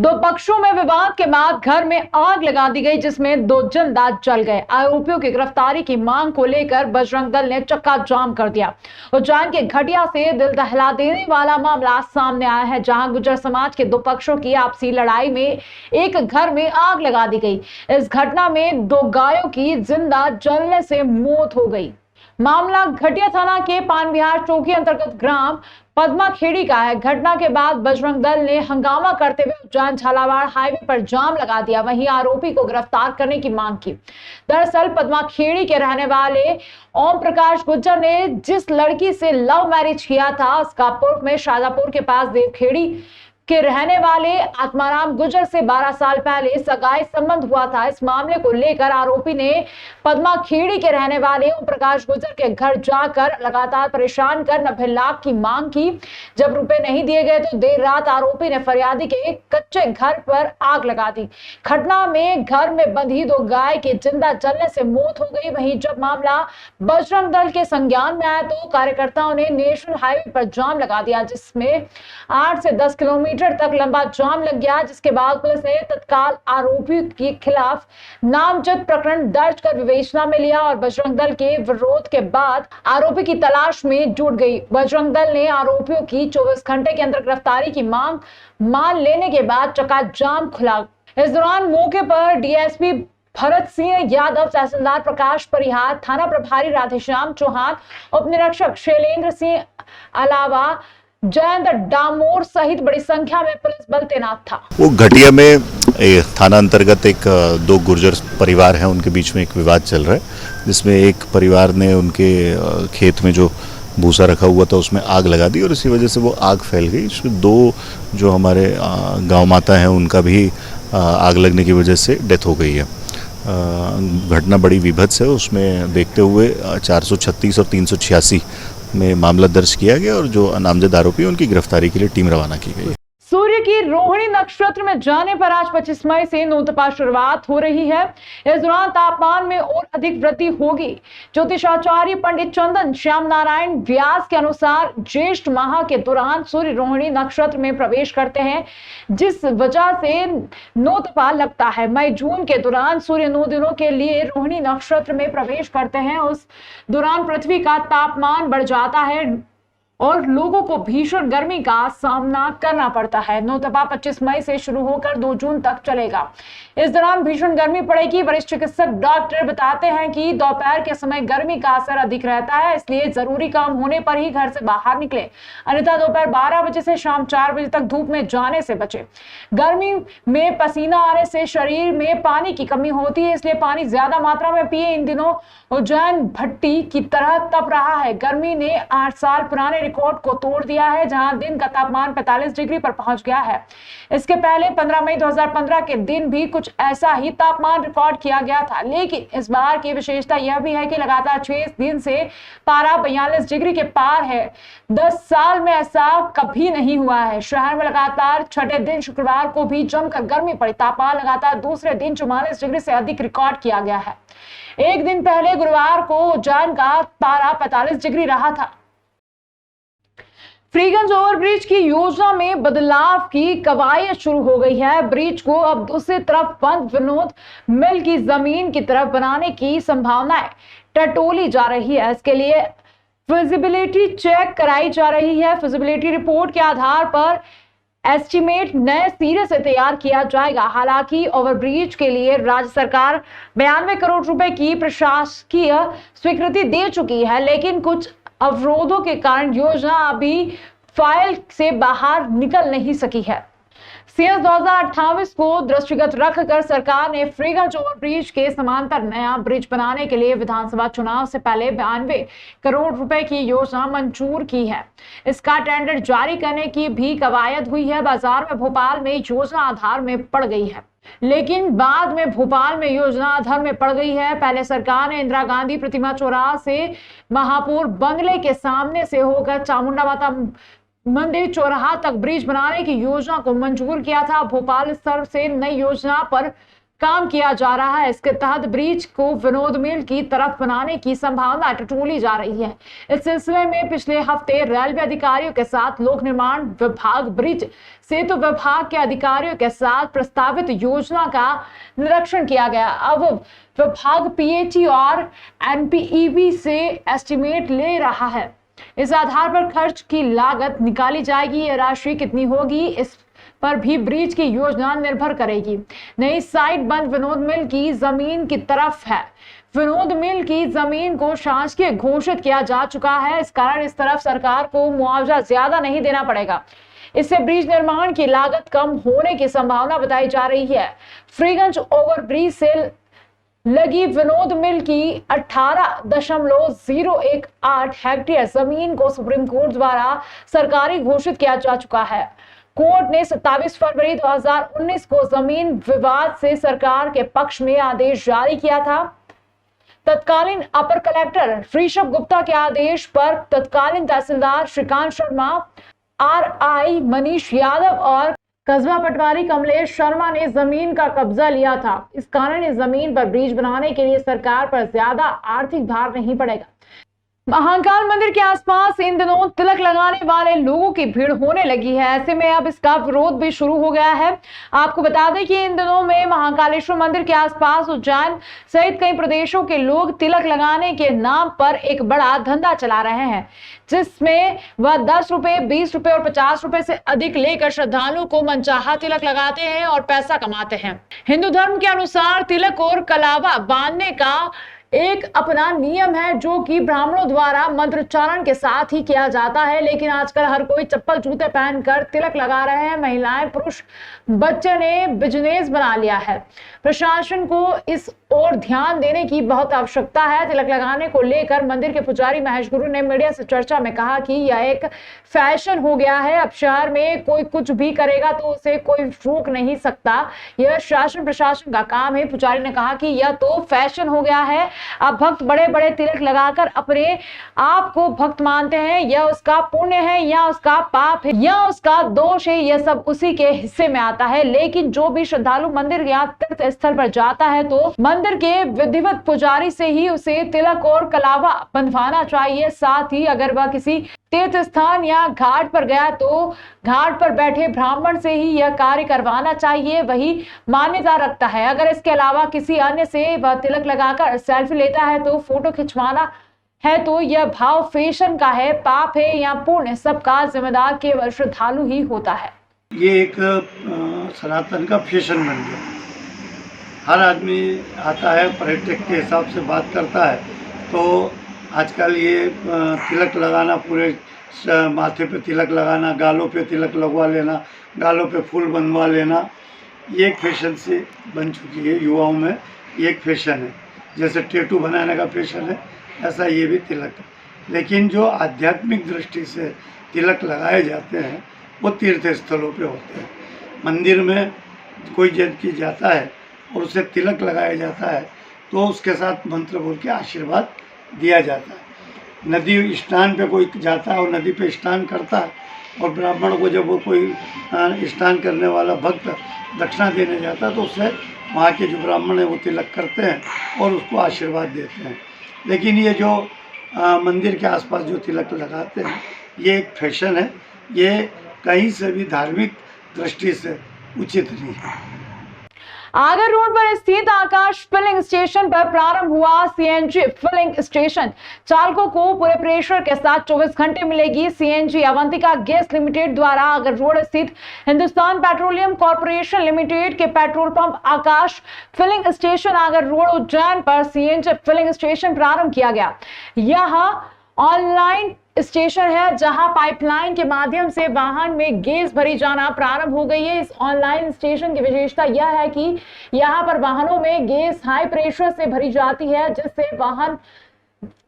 दो पक्षों में विवाद के बाद घर में आग लगा दी गई, जिसमें 2 जिंदा जल गए। आरोपियों की गिरफ्तारी की मांग को लेकर बजरंग दल ने चक्का जाम कर दिया। उज्जैन के घटिया से दिल दहला देने वाला मामला सामने आया है, जहां गुर्जर समाज के 2 पक्षों की आपसी लड़ाई में एक घर में आग लगा दी गई। इस घटना में 2 गायों की जिंदा जलने से मौत हो गई। मामला घटिया थाना के पानविहार चौकी अंतर्गत ग्राम पद्माखेड़ी का है। घटना के बाद बजरंग दल ने हंगामा करते हुए उज्जैन झालावाड़ हाईवे पर जाम लगा दिया। वहीं आरोपी को गिरफ्तार करने की मांग की। दरअसल पद्माखेड़ी के रहने वाले ओम प्रकाश गुर्जर ने जिस लड़की से लव मैरिज किया था, उसका पूर्व में शाजापुर के पास देवखेड़ी के रहने वाले आत्माराम गुर्जर से 12 साल पहले सगाई संबंध हुआ था। इस मामले को लेकर आरोपी ने पद्माखेड़ी के रहने वाले ओम प्रकाश गुर्जर के घर जाकर लगातार परेशान कर 90 लाख की मांग की। जब रुपए नहीं दिए गए तो देर रात आरोपी ने फरियादी के कच्चे घर पर आग लगा दी। घटना में घर में बंधी 2 गाय के जिंदा जलने से मौत हो गई। वहीं जब मामला बजरंग दल के संज्ञान में आया तो कार्यकर्ताओं ने नेशनल हाईवे पर जाम लगा दिया, जिसमें 8 से 10 किलोमीटर तक लंबा जाम लग गया। जिसके बाद पुलिस ने तत्काल आरोपी के खिलाफ नामजद प्रकरण दर्ज कर विवेचना में लिया और बजरंग दल के विरोध के बाद आरोपी की तलाश में जुट गई। बजरंग दल ने आरोपियों की 24 घंटे के अंदर गिरफ्तारी की मांग मान लेने के बाद चक्का जाम खुला। इस दौरान मौके पर डीएसपी भरत सिंह यादव, तहसीलदार प्रकाश परिहार, थाना प्रभारी राधेश्याम चौहान, उप निरीक्षक शैलेंद्र सिंह अलावा जयंत डामोर सहित बड़ी संख्या में पुलिस बल तैनात था। वो घटिया में थाना अंतर्गत 2 गुर्जर परिवार हैं, उनके बीच में एक विवाद चल रहा है, जिसमें एक परिवार ने उनके खेत में जो भूसा रखा हुआ था उसमें आग लगा दी और इसी वजह से वो आग फैल गई। इसमें 2 जो हमारे गांव माता हैं उनका भी आग लगने की वजह से डेथ हो गई है। घटना बड़ी विभत्स है, उसमें देखते हुए 436 और 386 में मामला दर्ज किया गया और जो नामजद आरोपी उनकी गिरफ्तारी के लिए टीम रवाना की गई। सूर्य की रोहिणी नक्षत्र में जाने पर आज 25 मई से नूतपा शुरुआत हो रही है। इस दौरान तापमान में और अधिक वृद्धि होगी। ज्योतिषाचार्य पंडित चंदन श्याम नारायण व्यास के अनुसार ज्येष्ठ माह के दौरान सूर्य रोहिणी नक्षत्र में प्रवेश करते हैं, जिस वजह से नूतपा लगता है। मई जून के दौरान सूर्य 9 दिनों के लिए रोहिणी नक्षत्र में प्रवेश करते हैं। उस दौरान पृथ्वी का तापमान बढ़ जाता है और लोगों को भीषण गर्मी का सामना करना पड़ता है। नूतपा 25 मई से शुरू होकर 2 जून तक चलेगा। इस दौरान भीषण गर्मी पड़ेगी। वरिष्ठ चिकित्सक डॉक्टर बताते हैं कि दोपहर के समय गर्मी का असर अधिक रहता है, इसलिए जरूरी काम होने पर ही घर से बाहर निकले, अन्यथा दोपहर 12 बजे से शाम 4 बजे तक धूप में जाने से बचे। गर्मी में पसीना आने से शरीर में पानी की कमी होती है, इसलिए पानी ज्यादा मात्रा में पिए। इन दिनों उज्जैन भट्टी की तरह तप रहा है। गर्मी ने 8 साल पुराने रिकॉर्ड को तोड़ दिया है, जहां दिन का तापमान 45 डिग्री पर पहुंच गया है। इसके पहले 15 मई 2015 के दिन भी कुछ ऐसा ही तापमान रिकॉर्ड किया गया था, लेकिन इस बार की विशेषता यह भी है कि लगातार 6 दिन से पारा 42 डिग्री के पार है। 10 साल में ऐसा कभी नहीं हुआ है। शहर में लगातार 6ठे दिन शुक्रवार को भी जमकर गर्मी पड़ी। तापमान लगातार दूसरे दिन 44 डिग्री से अधिक रिकॉर्ड किया गया है। एक दिन पहले गुरुवार को उज्जैन का पारा 45 डिग्री रहा था। फ्रीगंज ओवरब्रिज की योजना में बदलाव की कवायद शुरू हो गई है। ब्रिज को अब दूसरी तरफ बंद विनोद मिल की जमीन की तरफ बनाने की संभावनाएं टटोली जा रही है। इसके लिए फिजिबिलिटी चेक कराई जा रही है। फिजिबिलिटी रिपोर्ट के आधार पर एस्टीमेट नए सिरे से तैयार किया जाएगा। हालांकि ओवरब्रिज के लिए राज्य सरकार 92 करोड़ रुपए की प्रशासकीय स्वीकृति दे चुकी है, लेकिन कुछ अवरोधों के कारण योजना अभी फाइल से बाहर निकल नहीं सकी है। सीएस 2028 को दृष्टिगत रखकर सरकार ने फ्रीगंज ओवरब्रिज के समांतर नया ब्रिज बनाने के लिए विधानसभा चुनाव से पहले 92 करोड़ रुपए की योजना मंजूर की है। इसका टेंडर जारी करने की भी कवायद हुई है। बाजार में भोपाल में योजना आधार में पड़ गई है, लेकिन बाद में भोपाल में योजना आधार में पड़ गई है। पहले सरकार ने इंदिरा गांधी प्रतिमा चौराहा से महापौर बंगले के सामने से होकर चामुंडा माता मंदिर चौराहा तक ब्रिज बनाने की योजना को मंजूर किया था। भोपाल स्तर से नई योजना पर काम किया जा रहा है। इसके तहत ब्रिज को विनोद मिल की तरफ बनाने की संभावना टटोली जा रही है। इस सिलसिले में पिछले हफ्ते रेलवे अधिकारियों के साथ लोक निर्माण विभाग, ब्रिज सेतु विभाग के अधिकारियों के साथ प्रस्तावित योजना का निरीक्षण किया गया। अब विभाग पीएचई और एनपीईबी से एस्टीमेट ले रहा है। इस आधार पर खर्च की लागत निकाली जाएगी। यह राशि कितनी होगी, इस पर भी ब्रिज की योजना निर्भर करेगी। नई साइट बंद विनोद मिल की जमीन की तरफ है। विनोद मिल की जमीन को शासकीय घोषित किया जा चुका है। इस कारण इस तरफ सरकार को मुआवजा ज्यादा नहीं देना पड़ेगा। इससे ब्रिज निर्माण की लागत कम होने की संभावना बताई जा रही है। फ्रीगंज ओवरब्रिज से लगी विनोद मिल की 18.018 हेक्टेयर जमीन को सुप्रीम कोर्ट द्वारा सरकारी घोषित किया जा चुका है। कोर्ट ने 27 फरवरी 2019 को जमीन विवाद से सरकार के पक्ष में आदेश जारी किया था। तत्कालीन अपर कलेक्टर ऋषभ गुप्ता के आदेश पर तत्कालीन तहसीलदार श्रीकांत शर्मा, आरआई मनीष यादव और कस्बा पटवारी कमलेश शर्मा ने जमीन का कब्जा लिया था। इस कारण इस जमीन पर ब्रिज बनाने के लिए सरकार पर ज्यादा आर्थिक भार नहीं पड़ेगा। महाकाल मंदिर के आसपास इन दिनों तिलक लगाने वाले लोगों की भीड़ होने लगी है। ऐसे में अब इसका विरोध भी शुरू हो गया है। आपको बता दें कि इन दिनों में महाकालेश्वर मंदिर के आसपास उज्जैन सहित कई प्रदेशों के लोग तिलक लगाने के नाम पर एक बड़ा धंधा चला रहे हैं, जिसमें वह 10 रुपए, 20 रुपए और 50 रुपए से अधिक लेकर श्रद्धालुओं को मनचाहा तिलक लगाते हैं और पैसा कमाते हैं। हिंदू धर्म के अनुसार तिलक और कलावा बांधने का एक अपना नियम है, जो कि ब्राह्मणों द्वारा मंत्रोच्चारण के साथ ही किया जाता है। लेकिन आजकल हर कोई चप्पल जूते पहनकर तिलक लगा रहे हैं। महिलाएं, पुरुष, बच्चे ने बिजनेस बना लिया है। प्रशासन को इस ओर ध्यान देने की बहुत आवश्यकता है। तिलक लगाने को लेकर मंदिर के पुजारी महेश गुरु ने मीडिया से चर्चा में कहा कि यह एक फैशन हो गया है। अब शहर में कोई कुछ भी करेगा तो उसे कोई रोक नहीं सकता। यह शासन प्रशासन का काम है। पुजारी ने कहा कि यह तो फैशन हो गया है। अब भक्त बड़े बड़े तिलक लगाकर अपने आप को भक्त मानते हैं। यह उसका पुण्य है या उसका पाप है या उसका दोष है, यह सब उसी के हिस्से में आता है। लेकिन जो भी श्रद्धालु मंदिर या तीर्थ स्थल पर जाता है तो मंदिर के विधिवत पुजारी से ही उसे तिलक और कलावा बंधवाना चाहिए। साथ ही अगर वह किसी तीर्थ स्थान या घाट पर गया तो घाट पर बैठे ब्राह्मण से ही यह कार्य करवाना चाहिए, वही मान्यता रखता है। अगर इसके अलावा किसी अन्य से वह तिलक लगाकर सेल्फी लेता है तो फोटो खिंचवाना है तो यह भाव फैशन का है, पाप है या पुण्य, सबका जिम्मेदार केवल श्रद्धालु ही होता है। ये एक सनातन का फैशन बन गया। हर आदमी आता है, पर्यटक के हिसाब से बात करता है। तो आजकल ये तिलक लगाना, पूरे माथे पे तिलक लगाना, गालों पे तिलक लगवा लेना, गालों पे फूल बनवा लेना, ये एक फैशन से बन चुकी है युवाओं में। ये एक फैशन है। जैसे टैटू बनाने का फैशन है, ऐसा ये भी तिलक है। लेकिन जो आध्यात्मिक दृष्टि से तिलक लगाए जाते हैं वो तीर्थ स्थलों पे होते हैं। मंदिर में कोई व्यक्ति जाता है और उसे तिलक लगाया जाता है तो उसके साथ मंत्र बोल के आशीर्वाद दिया जाता है। नदी स्नान पे कोई जाता है और नदी पे स्नान करता है और ब्राह्मण को जब वो कोई स्नान करने वाला भक्त दक्षिणा देने जाता है तो उससे वहाँ के जो ब्राह्मण है वो तिलक करते हैं और उसको आशीर्वाद देते हैं। लेकिन ये जो मंदिर के आसपास जो तिलक लगाते हैं ये एक फैशन है। ये कहीं से भी धार्मिक दृष्टि से उचित नहीं है। आगर रोड पर स्थित आकाश फिलिंग स्टेशन पर प्रारंभ हुआ सीएनजी फिलिंग स्टेशन। चालकों को पूरे प्रेशर के साथ 24 घंटे मिलेगी। सीएनजी अवंतिका गैस लिमिटेड द्वारा आगर रोड स्थित हिंदुस्तान पेट्रोलियम कॉर्पोरेशन लिमिटेड के petrol pump Aakash filling station Agar road Ujjain पर सीएनजी फिलिंग स्टेशन प्रारंभ किया गया। यह ऑनलाइन स्टेशन है जहां पाइपलाइन के माध्यम से वाहन में गैस भरी जाना प्रारंभ हो गई है। इस ऑनलाइन स्टेशन की विशेषता यह है कि यहां पर वाहनों में गैस हाई प्रेशर से भरी जाती है, जिससे वाहन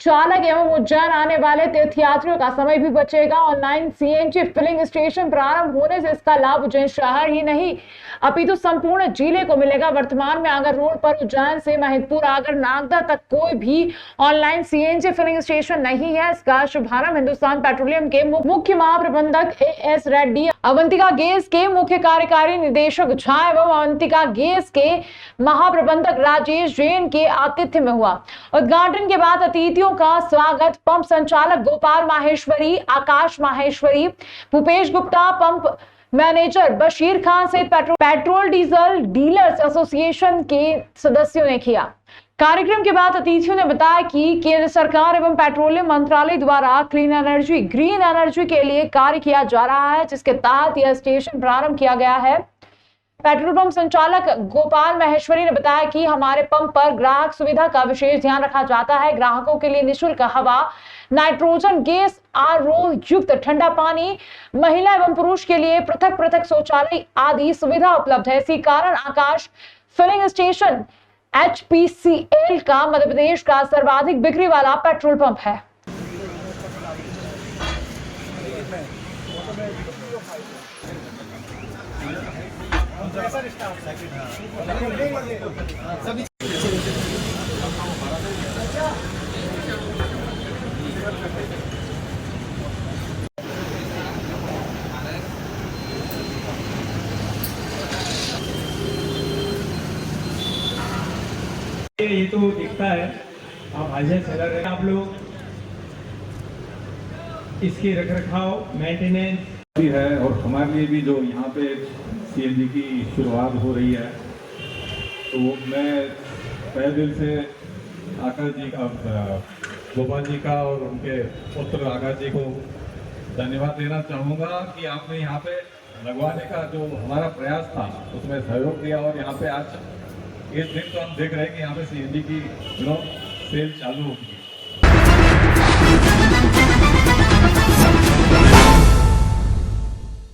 चालक एवं उज्जैन आने वाले तीर्थयात्रियों का समय भी बचेगा। ऑनलाइन सीएनजी फिलिंग स्टेशन प्रारंभ होने से इसका लाभ उज्जैन शहर ही नहीं अपितु संपूर्ण जिले को मिलेगा। वर्तमान में आगर रोड पर उज्जैन से महिदपुर आगर नागदा तक कोई भी ऑनलाइन सीएनजी फिलिंग स्टेशन नहीं है। इसका शुभारंभ हिंदुस्तान पेट्रोलियम के मुख्य महाप्रबंधक एएस रेड्डी, अवंतिका गैस के मुख्य कार्यकारी निदेशक झा एवं अवंतिका गैस के महाप्रबंधक राजेश जैन के आतिथ्य में हुआ। उद्घाटन के बाद अतिथियों का स्वागत पंप संचालक गोपाल माहेश्वरी, आकाश माहेश्वरी, भूपेश गुप्ता, पंप मैनेजर बशीर खान सहित पेट्रोल डीजल डीलर्स एसोसिएशन के सदस्यों ने किया। कार्यक्रम के बाद अतिथियों ने बताया कि केंद्र सरकार एवं पेट्रोलियम मंत्रालय द्वारा क्लीन एनर्जी, ग्रीन एनर्जी के लिए कार्य किया जा रहा है, जिसके तहत यह स्टेशन प्रारंभ किया गया है। पेट्रोल पंप संचालक गोपाल महेश्वरी ने बताया कि हमारे पंप पर ग्राहक सुविधा का विशेष ध्यान रखा जाता है। ग्राहकों के लिए निःशुल्क हवा, नाइट्रोजन गैस, आरओ युक्त ठंडा पानी, महिला एवं पुरुष के लिए पृथक पृथक शौचालय आदि सुविधा उपलब्ध है। इसी कारण आकाश फिलिंग स्टेशन HPCL का मध्य प्रदेश का सर्वाधिक बिक्री वाला पेट्रोल पंप है। ये तो दिखता है, आप हाजिर सेलर है, आप लोग इसकी रखरखाव मेंटेनेंस भी है। और हमारे लिए भी जो यहाँ पे सीएनजी की शुरुआत हो रही है, तो मैं तहे दिल से आकाश जी का, गोपाल जी का और उनके पुत्र आकाश जी को धन्यवाद देना चाहूँगा कि आपने यहाँ पे लगवाने का जो हमारा प्रयास था उसमें सहयोग दिया। और यहाँ पे आज इस दिन तो हम देख रहे हैं कि यहाँ पे सीएनजी की सेल चालू होगी।